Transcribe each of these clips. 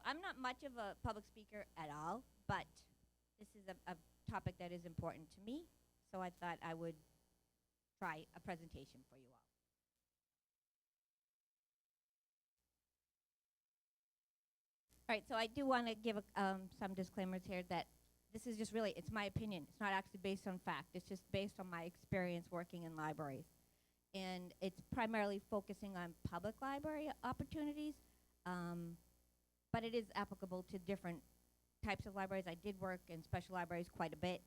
I'm not much of a public speaker at all, but this is a topic that is important to me, so I thought I would try a presentation for you all. All right, so I do want to give some disclaimers here that this is just really, it's my opinion. It's not actually based on fact. It's just based on my experience working in libraries. And it's primarily focusing on public library opportunities, but it is applicable to different types of libraries. I did work in special libraries quite a bit,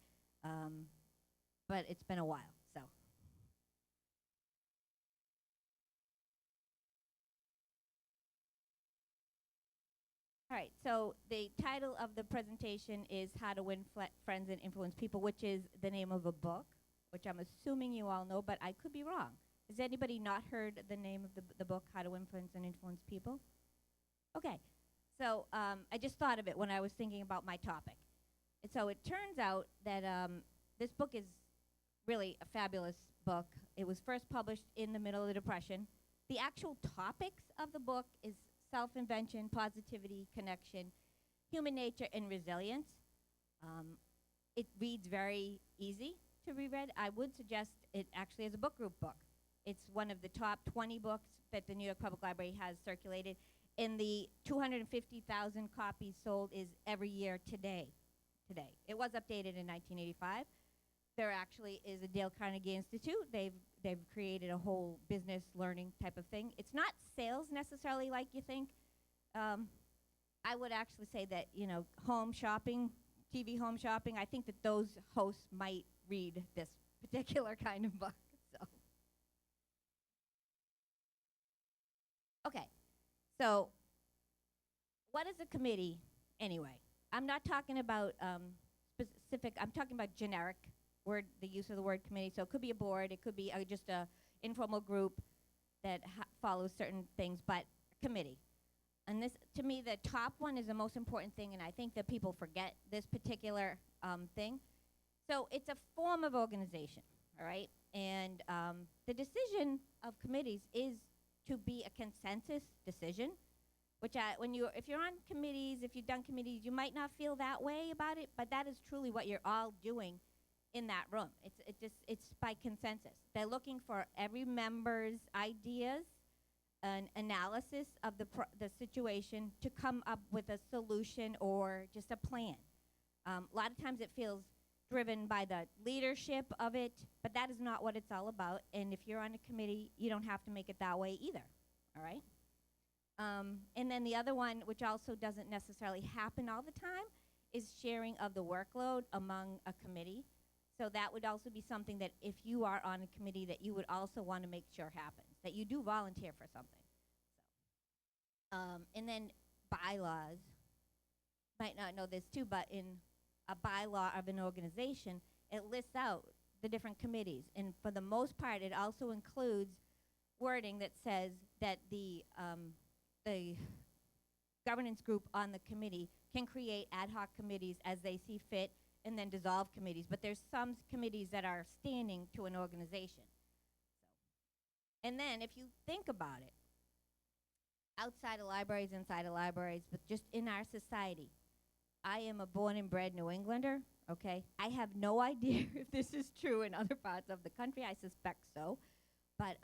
but it's been a while, so. All right, so the title of the presentation is How to Win Friends and Influence People, which is the name of a book, which I'm assuming you all know, but I could be wrong. Has anybody not heard the name of the book, How to Win Friends and Influence People? Okay, so I just thought of it when I was thinking about my topic. And so it turns out that this book is really a fabulous book. It was first published in the middle of the Depression. The actual topics of the book is self-invention, positivity, connection, human nature, and resilience. It reads very easy to be read. I would suggest it actually as a book group book. It's one of the top 20 books that the New York Public Library has circulated. And the 250,000 copies sold is every year today. It was updated in 1985. There actually is a Dale Carnegie Institute. They've created a whole business learning type of thing. It's not sales necessarily like you think. I would actually say that, you know, home shopping, TV home shopping, I think that those hosts might read this particular kind of book. So. Okay, so what is a committee anyway? I'm not talking about specific, I'm talking about generic word, the use of the word committee. So it could be a board, it could be just a informal group that follows certain things, but a committee. And this, to me, the top one is the most important thing, and I think that people forget this particular thing. So it's a form of organization, all right? And the decision of committees is to be a consensus decision, which if you're on committees, if you've done committees, you might not feel that way about it, but that is truly what you're all doing in that room. It's by consensus. They're looking for every member's ideas, an analysis of the situation to come up with a solution or just a plan. A lot of times it feels driven by the leadership of it, but that is not what it's all about. And if you're on a committee, you don't have to make it that way either, all right? And then the other one, which also doesn't necessarily happen all the time, is sharing of the workload among a committee. So that would also be something that if you are on a committee that you would also want to make sure happens, that you do volunteer for something. So, and then bylaws, might not know this too, but in a bylaw of an organization, it lists out the different committees. And for the most part, it also includes wording that says that the governance group on the committee can create ad hoc committees as they see fit and then dissolve committees. But there's some committees that are standing to an organization. So, and then if you think about it, outside of libraries, inside of libraries, but just in our society, I am a born and bred New Englander, okay? I have no idea if this is true in other parts of the country. I suspect so. But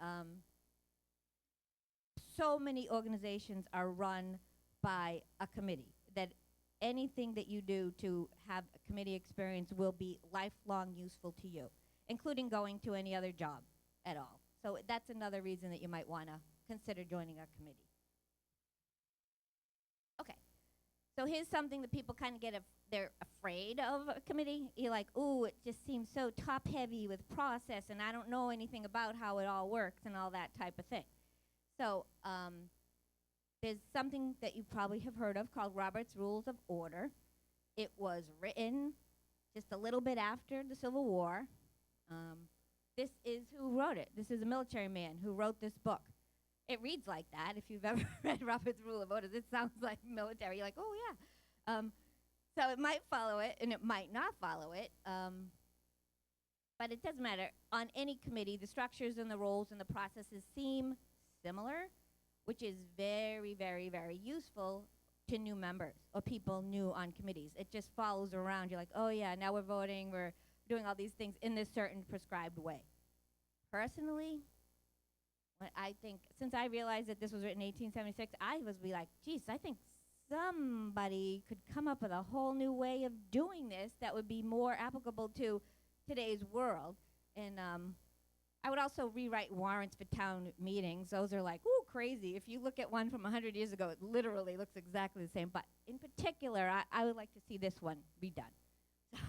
so many organizations are run by a committee that anything that you do to have a committee experience will be lifelong useful to you, including going to any other job at all. So that's another reason that you might want to consider joining a committee. Okay, so here's something that people kind of they're afraid of a committee. You're like, ooh, it just seems so top heavy with process and I don't know anything about how it all works and all that type of thing. So there's something that you probably have heard of called Robert's Rules of Order. It was written just a little bit after the Civil War. This is who wrote it. This is a military man who wrote this book. It reads like that. If you've ever read Robert's Rule of Order, it sounds like military. You're like, oh, yeah. So it might follow it, and it might not follow it. But it doesn't matter. On any committee, the structures and the roles and the processes seem similar, which is very, very, very useful to new members or people new on committees. It just follows around. You're like, oh yeah, now we're voting, we're doing all these things in this certain prescribed way. Personally, I think since I realized that this was written in 1876, I was be like, geez, I think somebody could come up with a whole new way of doing this that would be more applicable to today's world. And I would also rewrite warrants for town meetings. Those are like, ooh, crazy. If you look at one from 100 years ago, it literally looks exactly the same. But in particular, I would like to see this one redone. So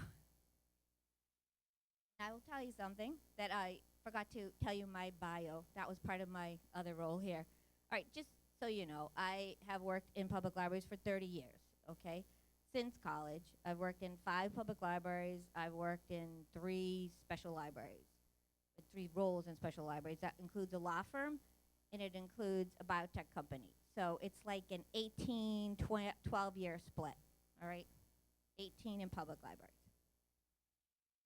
I will tell you something that I forgot to tell you my bio. That was part of my other role here. All right, just so you know, I have worked in public libraries for 30 years, okay? Since college, I've worked in 5 public libraries. I've worked in 3 special libraries, 3 roles in special libraries. That includes a law firm, and it includes a biotech company. So it's like an 18, 12-year split, all right? 18 in public libraries.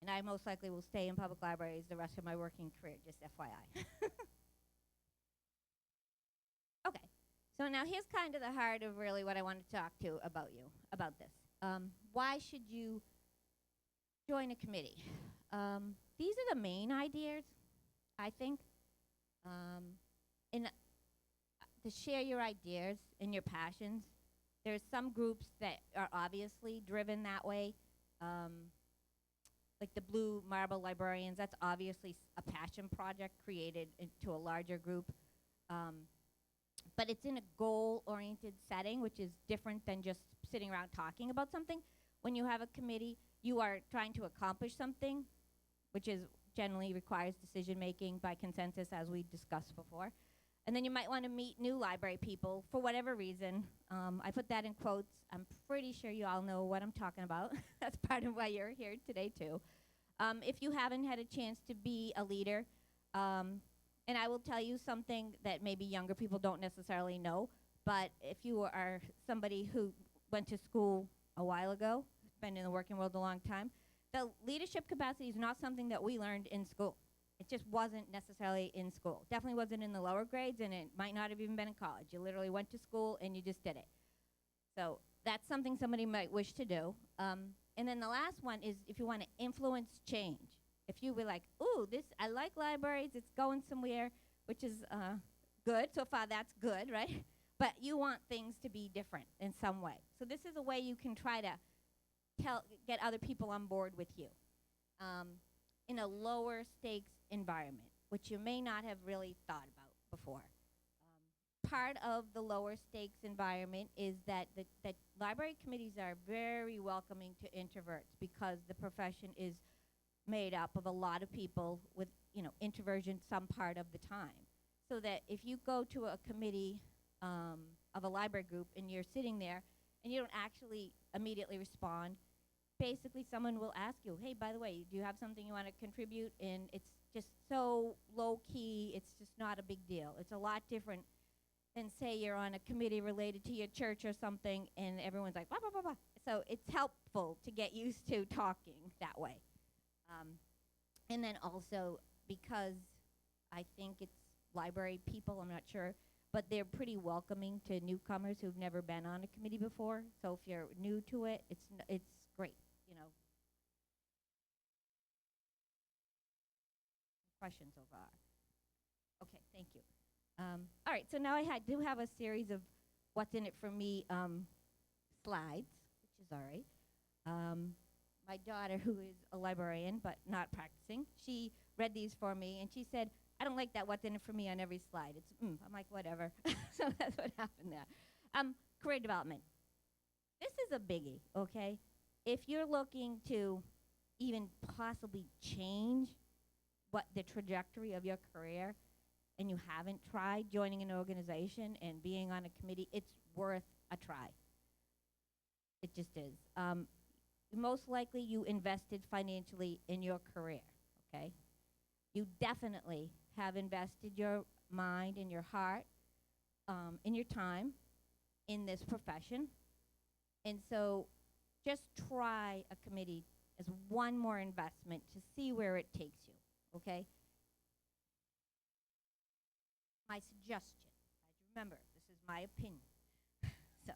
And I most likely will stay in public libraries the rest of my working career, just FYI. Okay, so now here's kind of the heart of really what I want to talk to about you, about this. Why should you join a committee? These are the main ideas, I think. To share your ideas and your passions. There's some groups that are obviously driven that way. Like the Blue Marble Librarians, that's obviously a passion project created into a larger group. But it's in a goal-oriented setting, which is different than just sitting around talking about something. When you have a committee, you are trying to accomplish something, which is generally requires decision-making by consensus, as we discussed before. And then you might want to meet new library people for whatever reason. I put that in quotes. I'm pretty sure you all know what I'm talking about. That's part of why you're here today, too. If you haven't had a chance to be a leader, and I will tell you something that maybe younger people don't necessarily know, but if you are somebody who went to school a while ago, been in the working world a long time, the leadership capacity is not something that we learned in school. It just wasn't necessarily in school. Definitely wasn't in the lower grades, and it might not have even been in college. You literally went to school and you just did it. So that's something somebody might wish to do. And then the last one is if you want to influence change. If you were like, ooh, I like libraries, it's going somewhere, which is good. So far, that's good, right? But you want things to be different in some way. So this is a way you can try to get other people on board with you in a lower stakes environment, which you may not have really thought about before. Part of the lower stakes environment is that the library committees are very welcoming to introverts because the profession is made up of a lot of people with, introversion some part of the time. So that if you go to a committee of a library group and you're sitting there and you don't actually immediately respond, basically someone will ask you, hey, by the way, do you have something you want to contribute? And it's just so low key, it's just not a big deal. It's a lot different than say you're on a committee related to your church or something and everyone's like, blah, blah, blah, blah. So it's helpful to get used to talking that way. And then also because I think it's library people, I'm not sure, but they're pretty welcoming to newcomers who've never been on a committee before. So if you're new to it, it's great, Questions so far? Okay, thank you. All right, so now I do have a series of what's in it for me slides, which is all right. My daughter, who is a librarian but not practicing, she read these for me, and she said, I don't like that what's in it for me on every slide. I'm like, whatever. So that's what happened there. Career development. This is a biggie, okay? If you're looking to even possibly change what the trajectory of your career and you haven't tried joining an organization and being on a committee, it's worth a try. It just is. Most likely you invested financially in your career, okay? You definitely have invested your mind and your heart and your time in this profession. And so just try a committee as one more investment to see where it takes you, okay? My suggestion, remember, this is my opinion. So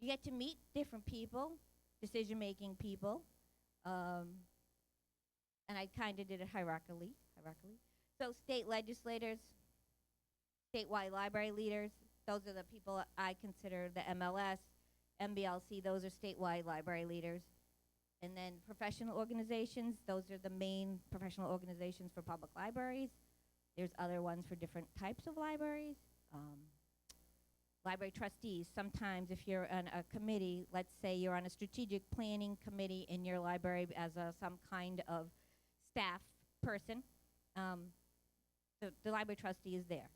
You get to meet different people, decision-making people, um, and I kind of did it hierarchically. So state legislators, statewide library leaders, those are the people I consider the MLS, MBLC, those are statewide library leaders. And then professional organizations, those are the main professional organizations for public libraries. There's other ones for different types of libraries. Library trustees, sometimes if you're on a committee, let's say you're on a strategic planning committee in your library as some kind of staff person, the library trustee is there.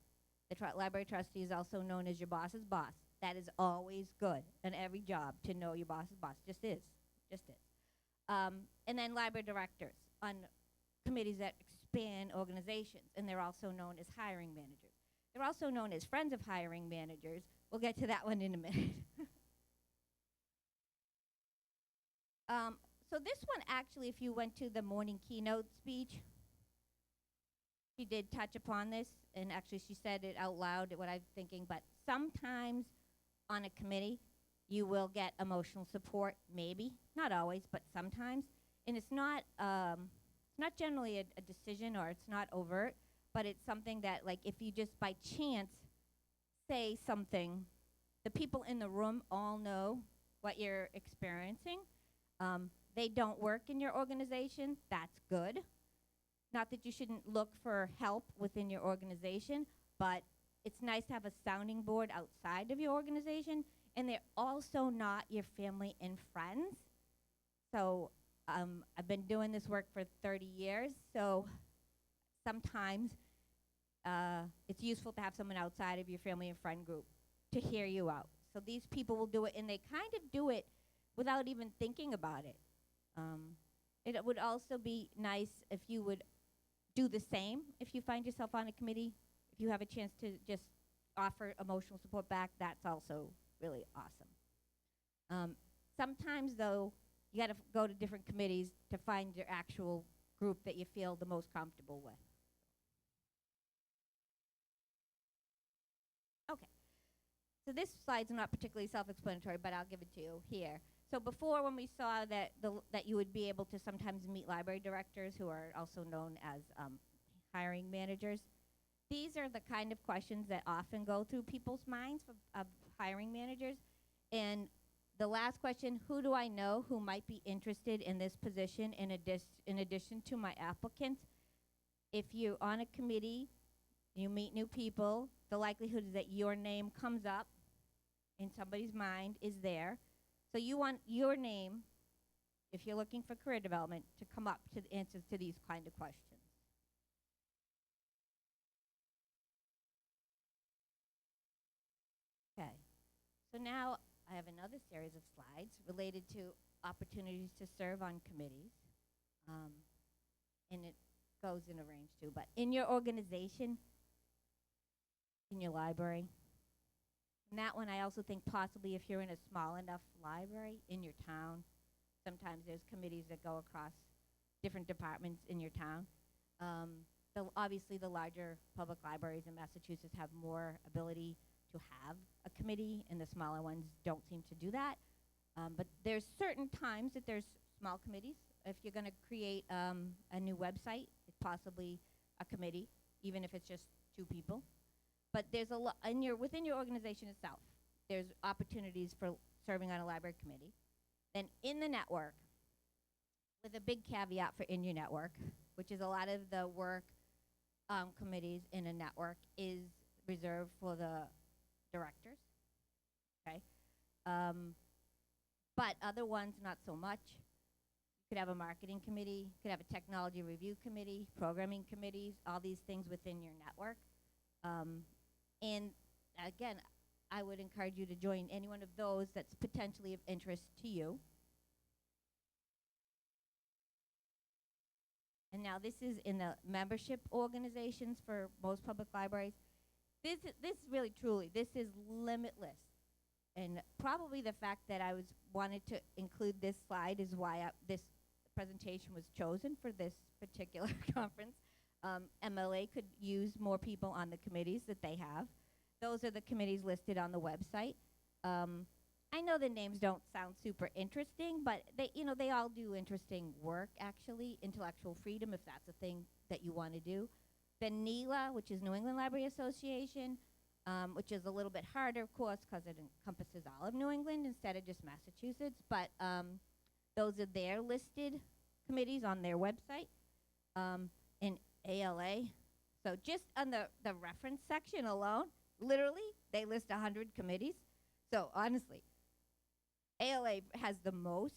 The library trustee is also known as your boss's boss. That is always good in every job to know your boss's boss. Just is. And then library directors on committees that expand organizations, and they're also known as hiring managers. They're also known as friends of hiring managers. We'll get to that one in a minute. So this one, actually, if you went to the morning keynote speech, she did touch upon this, and actually she said it out loud, what I'm thinking, but sometimes on a committee, you will get emotional support, maybe, not always, but sometimes. And it's not generally a decision, or it's not overt, but it's something that, like, if you just by chance say something, the people in the room all know what you're experiencing. They don't work in your organization, that's good. Not that you shouldn't look for help within your organization, but it's nice to have a sounding board outside of your organization, and they're also not your family and friends. So I've been doing this work for 30 years, so sometimes it's useful to have someone outside of your family and friend group to hear you out. So these people will do it, and they kind of do it without even thinking about it. It would also be nice if you would do the same if you find yourself on a committee. If you have a chance to just offer emotional support back, that's also really awesome. Sometimes, though, you got to go to different committees to find your actual group that you feel the most comfortable with. Okay. So this slide's not particularly self-explanatory, but I'll give it to you here. So before, when we saw that that you would be able to sometimes meet library directors, who are also known as hiring managers, these are the kind of questions that often go through people's minds of hiring managers. And the last question, who do I know who might be interested in this position in addition to my applicants? If you're on a committee, you meet new people, the likelihood is that your name comes up in somebody's mind is there. So you want your name, if you're looking for career development, to come up to the answers to these kind of questions. Okay, so now I have another series of slides related to opportunities to serve on committees. And it goes in a range too, but in your organization, in your library, and that one I also think possibly if you're in a small enough library in your town, sometimes there's committees that go across different departments in your town. Obviously the larger public libraries in Massachusetts have more ability to have a committee, and the smaller ones don't seem to do that. But there's certain times that there's small committees. If you're going to create a new website, it's possibly a committee, even if it's just 2 people. But there's a lot within your organization itself. There's opportunities for serving on a library committee. Then in the network, with a big caveat for in your network, which is a lot of the work committees in a network is reserved for the directors. Okay, but other ones not so much. You could have a marketing committee, you could have a technology review committee, programming committees, all these things within your network. And again, I would encourage you to join any one of those that's potentially of interest to you. And now this is in the membership organizations for most public libraries. This really truly, this is limitless. And probably the fact that I wanted to include this slide is why this presentation was chosen for this particular conference. MLA could use more people on the committees that they have. Those are the committees listed on the website. I know the names don't sound super interesting, but they all do interesting work, actually. Intellectual freedom, if that's a thing that you want to do. Then NELA, which is New England Library Association, which is a little bit harder, of course, because it encompasses all of New England instead of just Massachusetts. But those are their listed committees on their website. In ALA, so just on the reference section alone, literally, they list 100 committees. So honestly, ALA has the most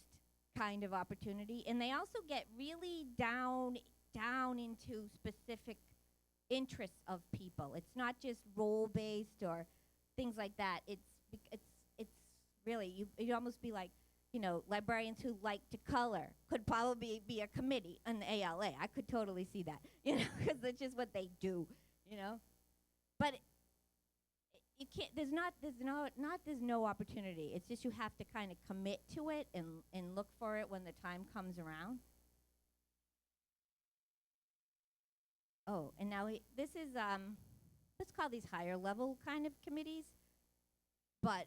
kind of opportunity, and they also get really down into specific interests of people. It's not just role based or things like that. It's really you almost be like, librarians who like to color could probably be a committee on the ALA. I could totally see that, because that's just what they do, But you can't. There's no opportunity. It's just you have to kind of commit to it and look for it when the time comes around. Oh, and now this is let's call these higher level kind of committees, but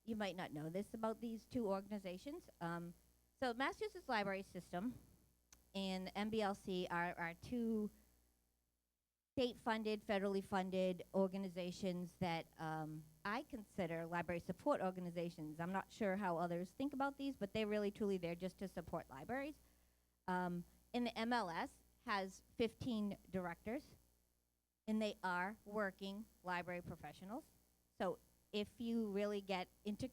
you might not know this about these two organizations. So Massachusetts Library System and MBLC are two state-funded, federally funded organizations that I consider library support organizations. I'm not sure how others think about these, but they're really truly there just to support libraries. And the MLS has 15 directors, and they are working library professionals. So if you really get into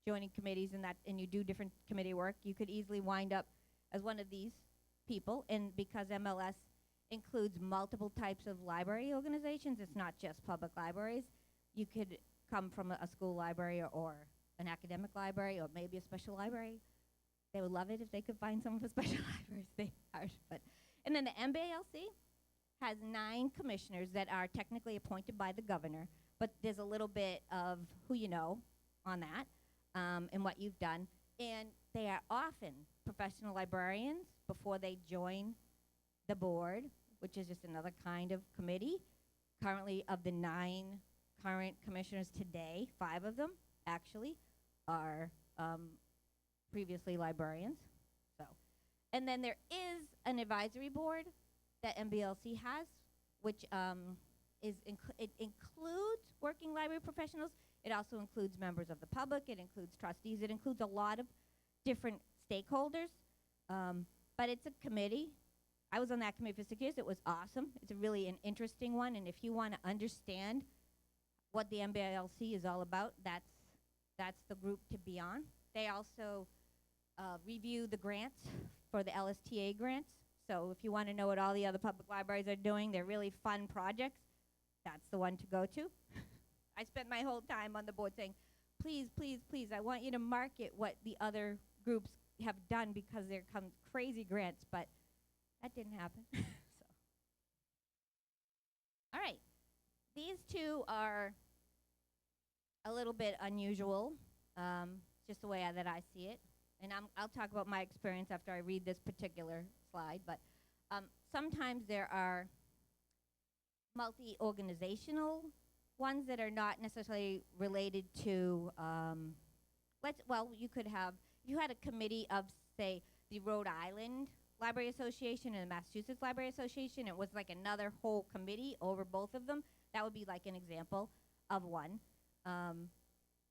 joining committees and you do different committee work, you could easily wind up as one of these people. And because MLS includes multiple types of library organizations, it's not just public libraries. You could come from a school library or an academic library or maybe a special library. They would love it if they could find someone for special libraries. They are, and then the MBLC has 9 commissioners that are technically appointed by the governor, but there's a little bit of who you know on that and what you've done. And they are often professional librarians before they join the board, which is just another kind of committee. Currently, of the 9 current commissioners today, 5 of them actually are previously librarians. So, and then there is an advisory board that MBLC has, which it includes working library professionals. It also includes members of the public. It includes trustees. It includes a lot of different stakeholders. But it's a committee. I was on that committee for 6 years. It was awesome. It's really an interesting one. And if you want to understand what the MBLC is all about, that's the group to be on. They also review the grants for the LSTA grants. So if you want to know what all the other public libraries are doing, they're really fun projects, that's the one to go to. I spent my whole time on the board saying, please, please, please, I want you to market what the other groups have done because there come crazy grants, but that didn't happen. So, all right, these two are a little bit unusual, just the way that I see it. And I'll talk about my experience after I read this particular slide, but sometimes there are multi-organizational ones that are not necessarily related to, you could have, if you had a committee of, say, the Rhode Island Library Association and the Massachusetts Library Association, it was like another whole committee over both of them, that would be like an example of one.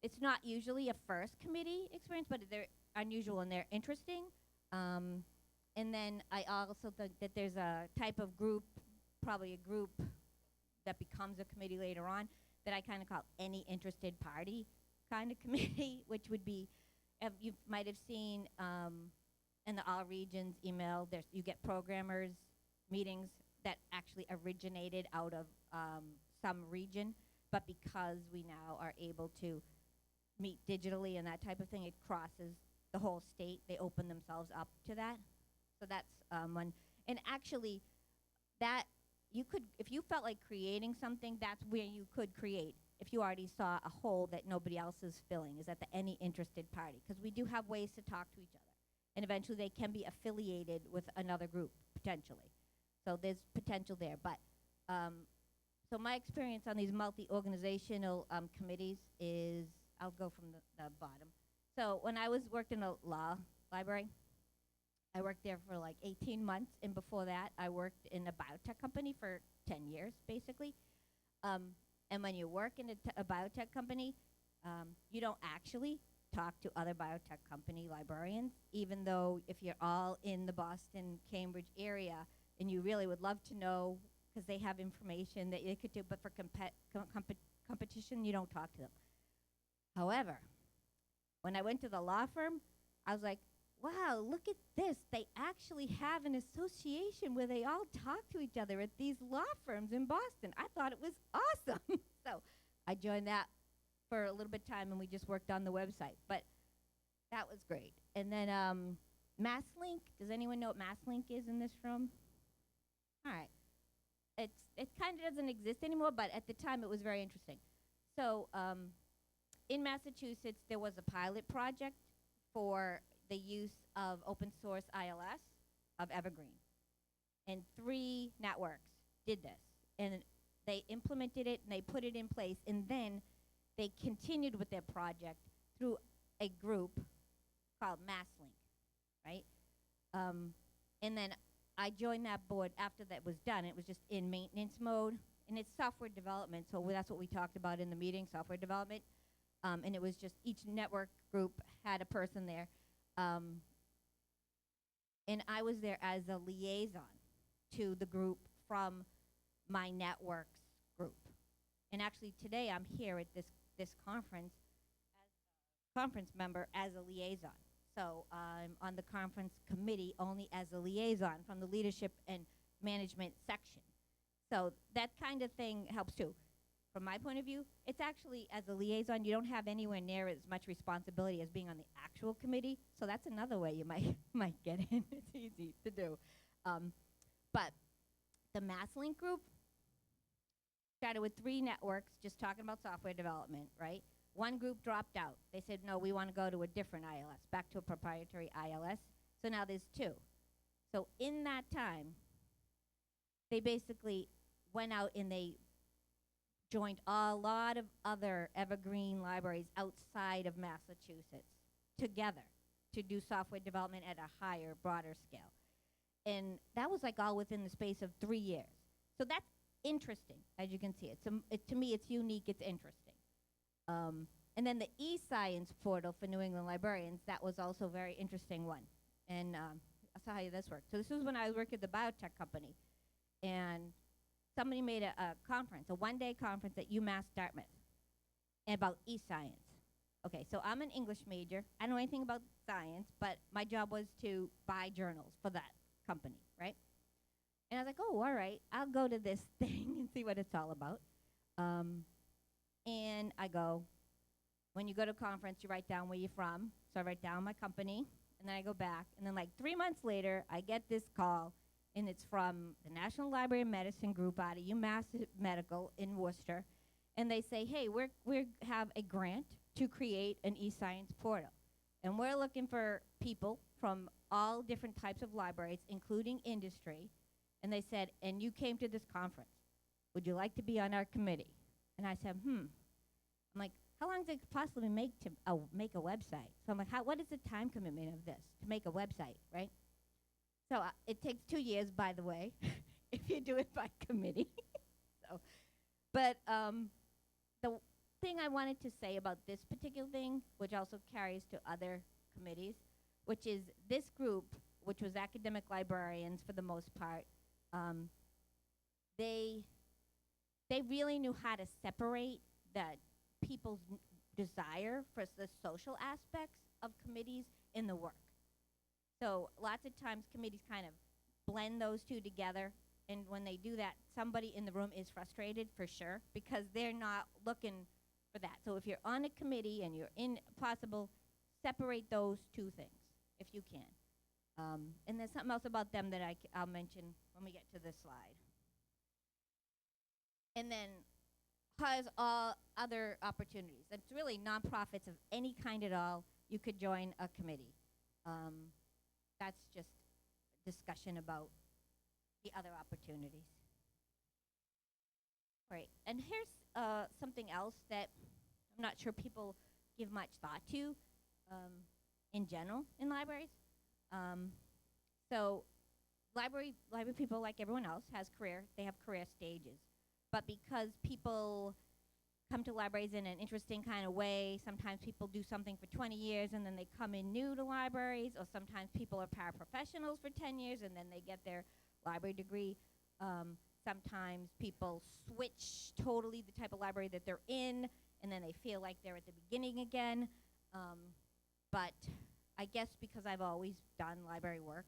It's not usually a first committee experience, but they're unusual and they're interesting. And then I also think that there's a type of group, probably a group that becomes a committee later on, that I kind of call any interested party kind of committee, which would be, you might have seen in the All Regions email, you get programmers meetings that actually originated out of some region, but because we now are able to meet digitally and that type of thing, it crosses the whole state. They open themselves up to that. So that's one. And actually, that you could, if you felt like creating something, that's where you could create. If you already saw a hole that nobody else is filling, is at the any interested party. Because we do have ways to talk to each other. And eventually they can be affiliated with another group, potentially. So there's potential there. But so my experience on these multi-organizational committees is I'll go from the bottom. So when I was worked in a law library, I worked there for like 18 months, and before that, I worked in a biotech company for 10 years, basically. And when you work in a biotech company, you don't actually talk to other biotech company librarians, even though if you're all in the Boston, Cambridge area, and you really would love to know, because they have information that they could do, but for competition, you don't talk to them. However, when I went to the law firm, I was like, wow, look at this. They actually have an association where they all talk to each other at these law firms in Boston. I thought it was awesome. So I joined that for a little bit of time, and we just worked on the website. But that was great. And then MassLink. Does anyone know what MassLink is in this room? All right. It kind of doesn't exist anymore, but at the time it was very interesting. So in Massachusetts, there was a pilot project for the use of open source ILS of Evergreen. And 3 networks did this. And they implemented it, and they put it in place, and then they continued with their project through a group called MassLink, right? And then I joined that board after that was done. It was just in maintenance mode, and it's software development, so that's what we talked about in the meeting, software development. And it was just each network group had a person there. And I was there as a liaison to the group from my networks group. And actually today I'm here at this conference as a conference member as a liaison. So I'm on the conference committee only as a liaison from the leadership and management section. So that kind of thing helps too. From my point of view, it's actually, as a liaison, you don't have anywhere near as much responsibility as being on the actual committee. So that's another way you might get in. It's easy to do. But the MassLink group started with 3 networks just talking about software development, right? One group dropped out. They said, no, we want to go to a different ILS, back to a proprietary ILS. So now there's 2. So in that time, they basically went out and they joined a lot of other evergreen libraries outside of Massachusetts together to do software development at a higher, broader scale. And that was like all within the space of 3 years. So that's interesting, as you can see. To me, it's unique, it's interesting. And then the eScience portal for New England librarians, that was also a very interesting one. And I'll tell how this worked. So this was when I was working at the biotech company. And somebody made a conference, a 1-day conference at UMass Dartmouth about eScience. Okay, so I'm an English major. I don't know anything about science, but my job was to buy journals for that company, right? And I was like, oh, all right, I'll go to this thing and see what it's all about. And I go, when you go to a conference, you write down where you're from. So I write down my company, and then I go back. And then like 3 months later, I get this call, and it's from the National Library of Medicine group out of UMass Medical in Worcester. And they say, hey, we have a grant to create an eScience portal. And we're looking for people from all different types of libraries, including industry. And they said, and you came to this conference. Would you like to be on our committee? And I said, I'm like, how long does it possibly make to make a website? So I'm like, what is the time commitment of this to make a website, right? So it takes 2 years, by the way, if you do it by committee. But the thing I wanted to say about this particular thing, which also carries to other committees, which is this group, which was academic librarians for the most part, they really knew how to separate the people's desire for the social aspects of committees in the work. So lots of times committees kind of blend those 2 together, and when they do that, somebody in the room is frustrated for sure because they're not looking for that. So if you're on a committee and you're in possible, separate those 2 things if you can. And there's something else about them that I'll mention when we get to this slide. And then has all other opportunities. It's really nonprofits of any kind at all. You could join a committee. That's just discussion about the other opportunities. All right, and here's something else that I'm not sure people give much thought to um, in general in libraries. Um, so library people, like everyone else, they have career stages. But because people come to libraries in an interesting kind of way, sometimes people do something for 20 years and then they come in new to libraries, or sometimes people are paraprofessionals for 10 years and then they get their library degree. Sometimes people switch totally the type of library that they're in, and then they feel like they're at the beginning again. But I guess because I've always done library work,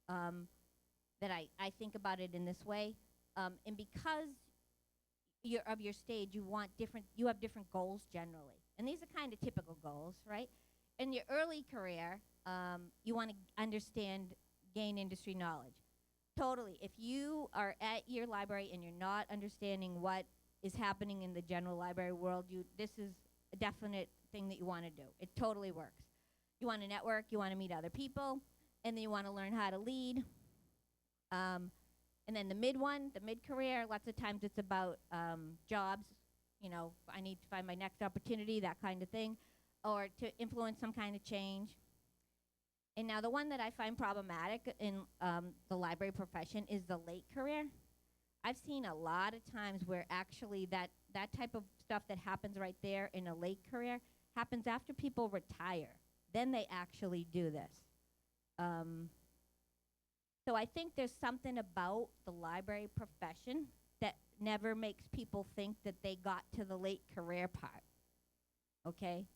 that I think about it in this way. And because of your stage, you have different goals generally. And these are kind of typical goals, right? In your early career, you want to understand, gain industry knowledge. Totally. If you are at your library and you're not understanding what is happening in the general library world, this is a definite thing that you want to do. It totally works. You want to network, you want to meet other people, and then you want to learn how to lead. And then the mid-career, lots of times it's about jobs. You know, I need to find my next opportunity, that kind of thing, or to influence some kind of change. And now the one that I find problematic in the library profession is the late career. I've seen a lot of times where actually that type of stuff that happens right there in a late career happens after people retire. Then they actually do this. So I think there's something about the library profession that never makes people think that they got to the late career part, okay?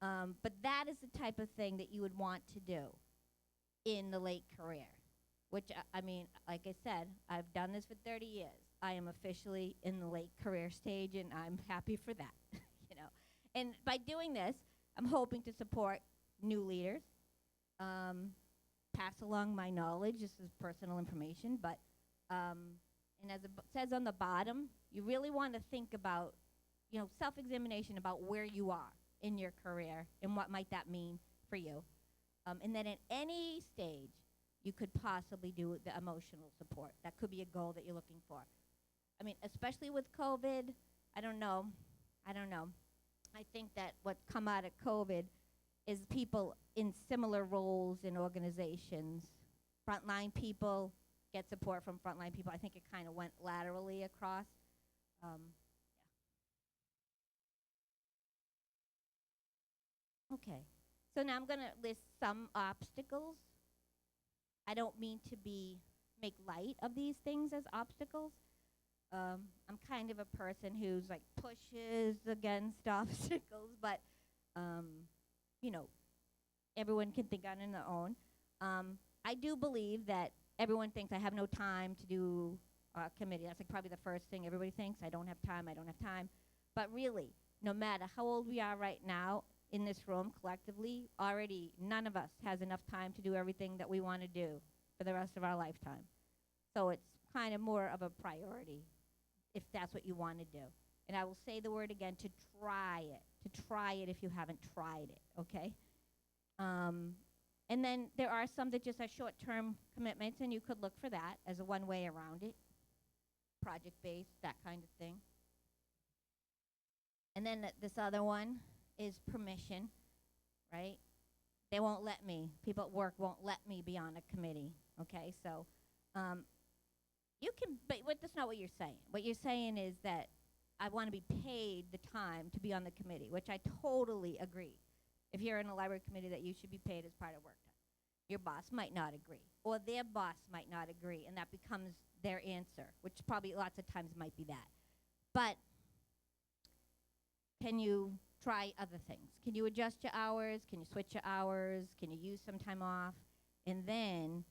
But that is the type of thing that you would want to do in the late career, which, I mean, like I said, I've done this for 30 years. I am officially in the late career stage, and I'm happy for that, you know. And by doing this, I'm hoping to support new leaders, pass along my knowledge. This is personal information, but, and as it says on the bottom, you really want to think about, you know, self-examination about where you are in your career and what might that mean for you. And then at any stage, you could possibly do the emotional support. That could be a goal that you're looking for. I mean, especially with COVID, I don't know. I think that what's come out of COVID is people in similar roles in organizations. Frontline people get support from frontline people. I think it kind of went laterally across. Okay, so now I'm going to list some obstacles. I don't mean to make light of these things as obstacles. I'm kind of a person who's like pushes against obstacles, but you know, everyone can think on their own. I do believe that everyone thinks I have no time to do a committee. That's like probably the first thing everybody thinks. I don't have time. But really, no matter how old we are right now in this room collectively, already none of us has enough time to do everything that we want to do for the rest of our lifetime. So it's kind of more of a priority if that's what you want to do. And I will say the word again, to try it if you haven't tried it, okay? And then there are some that just are short-term commitments, and you could look for that as a one way around it, project-based, that kind of thing. And then this other one is permission, right? They won't let me. People at work won't let me be on a committee, okay? So you can, but that's not what you're saying. What you're saying is that I want to be paid the time to be on the committee, which I totally agree. If you're in a library committee, that you should be paid as part of work time. Your boss might not agree, or their boss might not agree, and that becomes their answer, which probably lots of times might be that. But can you try other things? Can you adjust your hours? Can you switch your hours? Can you use some time off? And then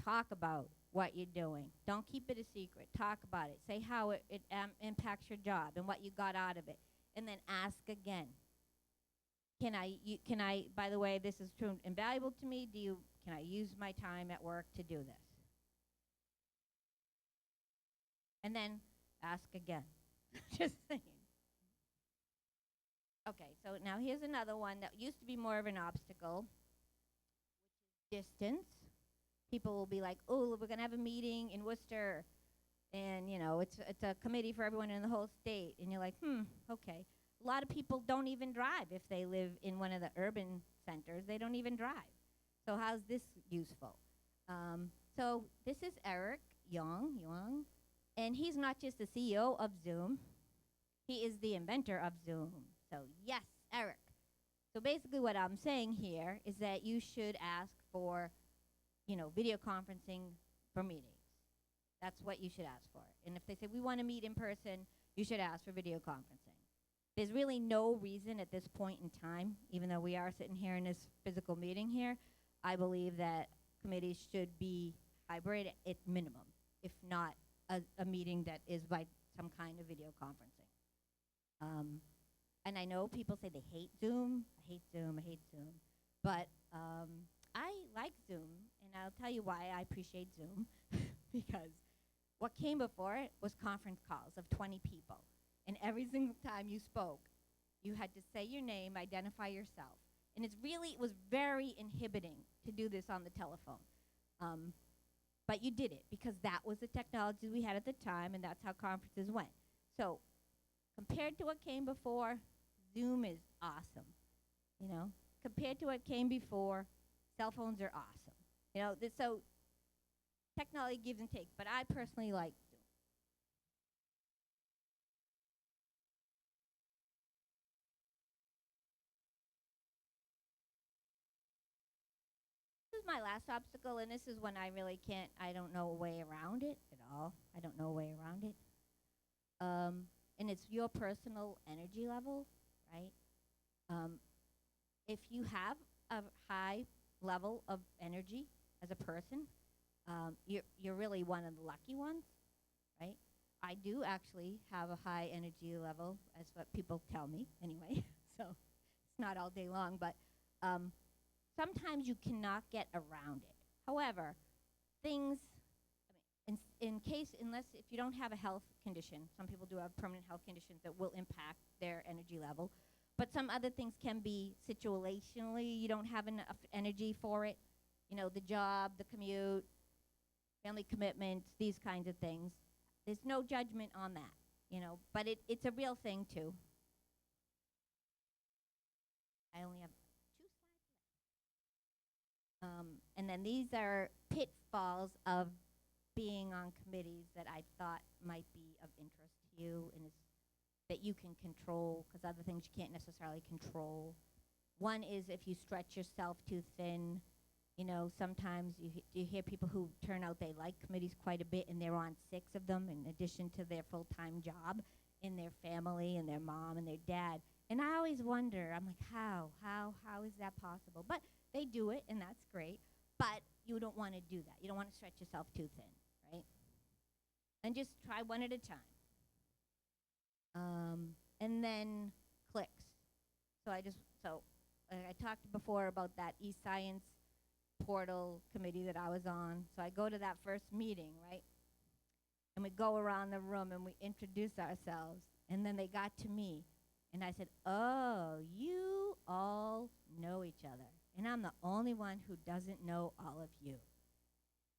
talk about what you're doing. Don't keep it a secret. Talk about it. Say how it impacts your job and what you got out of it. And then ask again. Can I, by the way, this is true, invaluable to me. Can I use my time at work to do this? And then ask again. Just saying. Okay, so now here's another one that used to be more of an obstacle, which is distance. People will be like, oh, we're going to have a meeting in Worcester, and, you know, it's a committee for everyone in the whole state. And you're like, okay. a lot of people don't even drive if they live in one of the urban centers. They don't even drive. So how's this useful? So this is Eric Young, and he's not just the CEO of Zoom. He is the inventor of Zoom. So yes, Eric. So basically what I'm saying here is that you should ask for, video conferencing for meetings. That's what you should ask for. And if they say, we want to meet in person, you should ask for video conferencing. There's really no reason at this point in time, even though we are sitting here in this physical meeting here, I believe that committees should be hybrid at minimum, if not a meeting that is by some kind of video conferencing. And I know people say they hate Zoom. I hate Zoom. But I like Zoom, and I'll tell you why I appreciate Zoom. Because what came before it was conference calls of 20 people. And every single time you spoke, you had to say your name, identify yourself. And it was very inhibiting to do this on the telephone. But you did it because that was the technology we had at the time, and that's how conferences went. So compared to what came before, Zoom is awesome. Compared to what came before, cell phones are awesome. So technology gives and takes, but I personally like Zoom. This is my last obstacle, and this is when I really I don't know a way around it at all. I don't know a way around it. And it's your personal energy level, right? If you have a high level of energy as a person, you're really one of the lucky ones, right? I do actually have a high energy level, as what people tell me anyway. So it's not all day long, but sometimes you cannot get around it. However, unless if you don't have a health condition, some people do have permanent health conditions that will impact their energy level. But some other things can be situationally, you don't have enough energy for it. The job, the commute, family commitments, these kinds of things. There's no judgment on that, but it's a real thing too. I only have 2 slides left. And then these are pitfalls of being on committees that I thought might be of interest to you and that you can control, because other things you can't necessarily control. One is if you stretch yourself too thin. Sometimes you hear people who turn out they like committees quite a bit, and they're on 6 of them in addition to their full-time job in their family and their mom and their dad. And I always wonder, I'm like, how is that possible? But they do it, and that's great. But you don't want to do that. You don't want to stretch yourself too thin, right? And just try one at a time. And then clicks. So I talked before about that eScience portal committee that I was on. So I go to that first meeting, right? And we go around the room and we introduce ourselves. And then they got to me. And I said, oh, you all know each other. And I'm the only one who doesn't know all of you.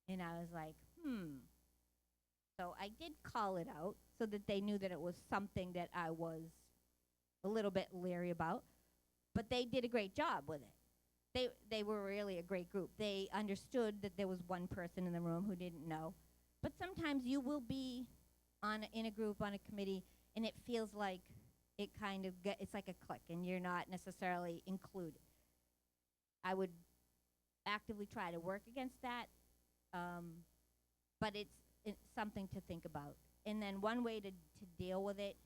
And I was like, So I did call it out so that they knew that it was something that I was a little bit leery about. But they did a great job with it. They were really a great group. They understood that there was one person in the room who didn't know. But sometimes you will be in a group, on a committee, and it feels like it kind of it's like a clique, and you're not necessarily included. I would actively try to work against that, but it's something to think about. And then one way to deal with it,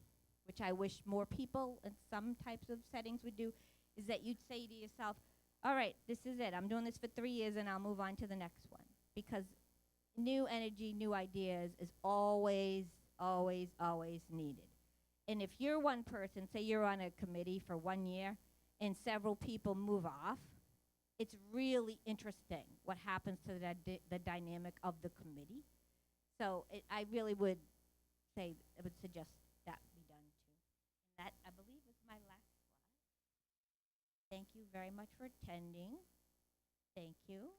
which I wish more people in some types of settings would do, is that you'd say to yourself, all right, this is it. I'm doing this for 3 years, and I'll move on to the next one. Because new energy, new ideas is always, always, always needed. And if you're one person, say you're on a committee for 1 year, and several people move off, it's really interesting what happens to the dynamic of the committee. So I really would say, I would suggest that be done too. And that, I believe, is my last slide. Thank you very much for attending. Thank you.